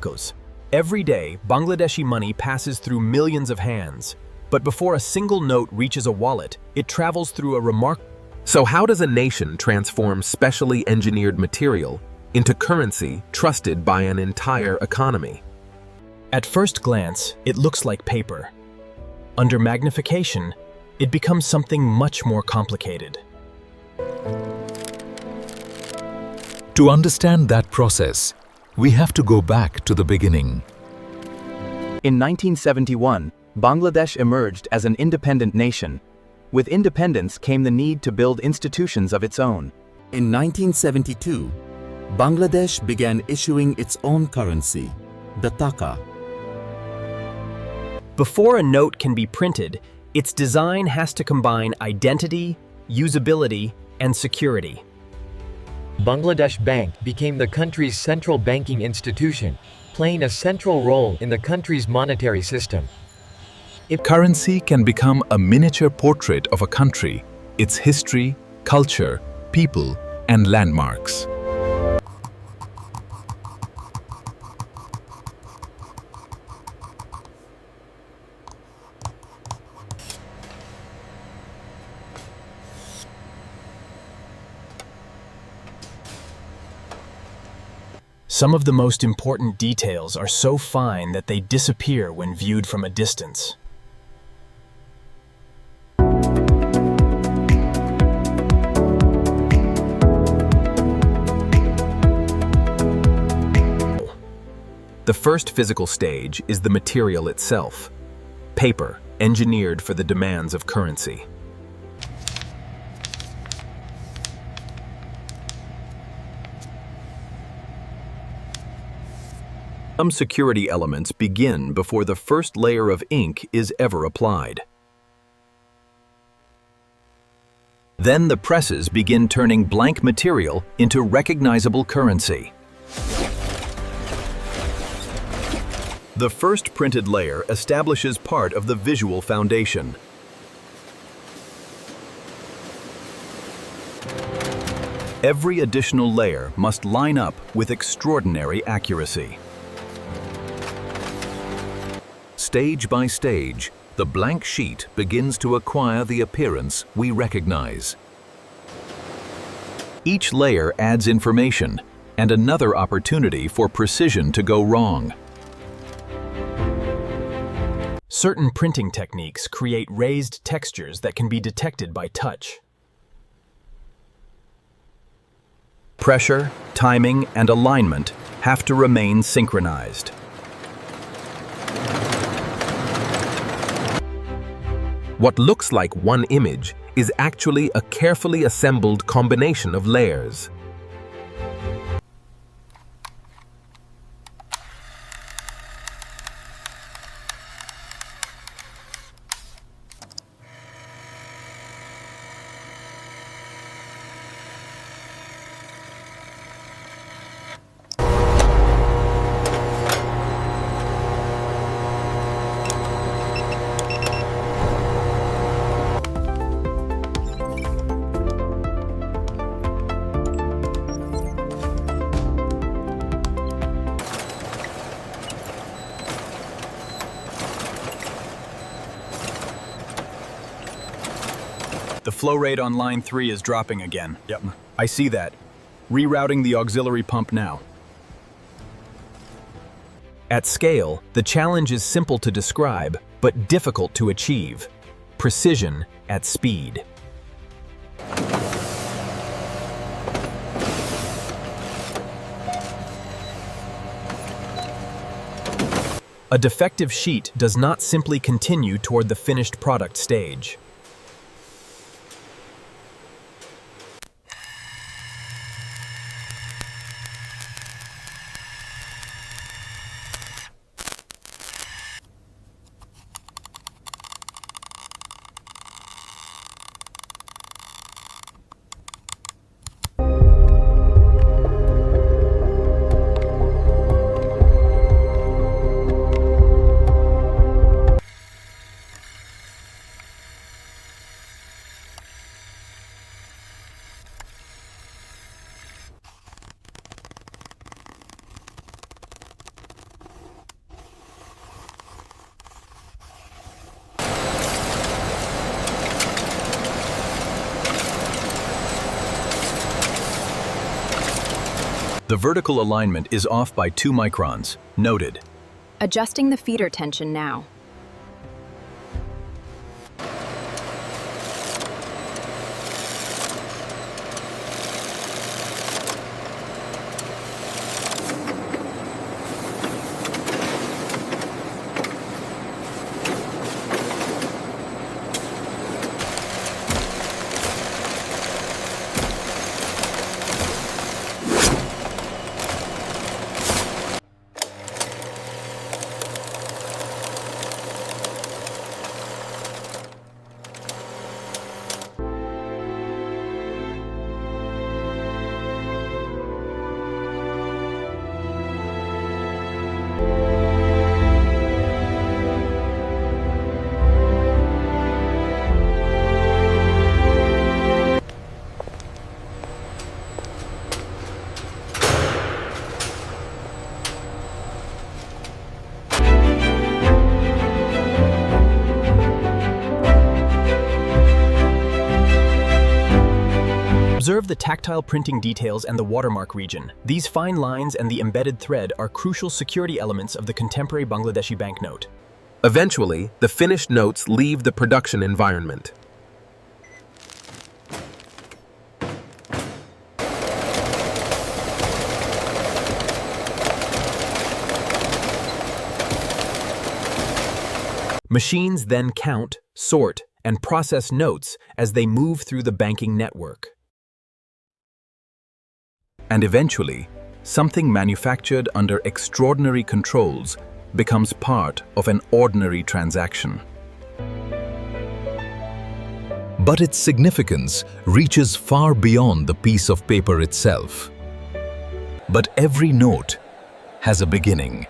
Goes. Every day, Bangladeshi money passes through millions of hands. But before a single note reaches a wallet, it travels through a So how does a nation transform specially engineered material into currency trusted by an entire economy? At first glance, it looks like paper. Under magnification, it becomes something much more complicated. To understand that process, we have to go back to the beginning. In 1971, Bangladesh emerged as an independent nation. With independence came the need to build institutions of its own. In 1972, Bangladesh began issuing its own currency, the Taka. Before a note can be printed, its design has to combine identity, usability, and security. Bangladesh Bank became the country's central banking institution, playing a central role in the country's monetary system. Currency can become a miniature portrait of a country, its history, culture, people, and landmarks. Some of the most important details are so fine that they disappear when viewed from a distance. The first physical stage is the material itself, paper engineered for the demands of currency. Some security elements begin before the first layer of ink is ever applied. Then the presses begin turning blank material into recognizable currency. The first printed layer establishes part of the visual foundation. Every additional layer must line up with extraordinary accuracy. Stage by stage, the blank sheet begins to acquire the appearance we recognize. Each layer adds information and another opportunity for precision to go wrong. Certain printing techniques create raised textures that can be detected by touch. Pressure, timing, and alignment have to remain synchronized. What looks like one image is actually a carefully assembled combination of layers. The flow rate on line 3 is dropping again. Yep. I see that. Rerouting the auxiliary pump now. At scale, the challenge is simple to describe, but difficult to achieve. Precision at speed. A defective sheet does not simply continue toward the finished product stage. The vertical alignment is off by 2 microns. Noted. Adjusting the feeder tension now. Observe the tactile printing details and the watermark region. These fine lines and the embedded thread are crucial security elements of the contemporary Bangladeshi banknote. Eventually, the finished notes leave the production environment. Machines then count, sort, and process notes as they move through the banking network. And eventually, something manufactured under extraordinary controls becomes part of an ordinary transaction. But its significance reaches far beyond the piece of paper itself. But every note has a beginning.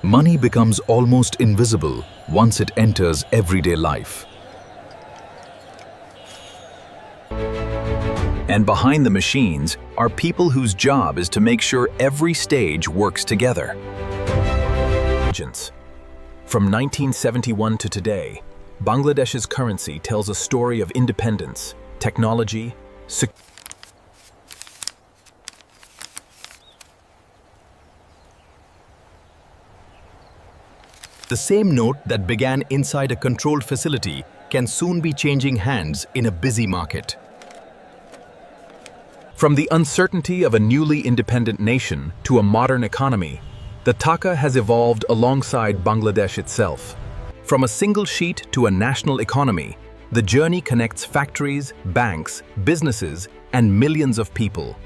Money becomes almost invisible once it enters everyday life. And behind the machines are people whose job is to make sure every stage works together. From 1971 to today, Bangladesh's currency tells a story of independence, technology, The same note that began inside a controlled facility can soon be changing hands in a busy market. From the uncertainty of a newly independent nation to a modern economy, the Taka has evolved alongside Bangladesh itself. From a single sheet to a national economy, the journey connects factories, banks, businesses, and millions of people.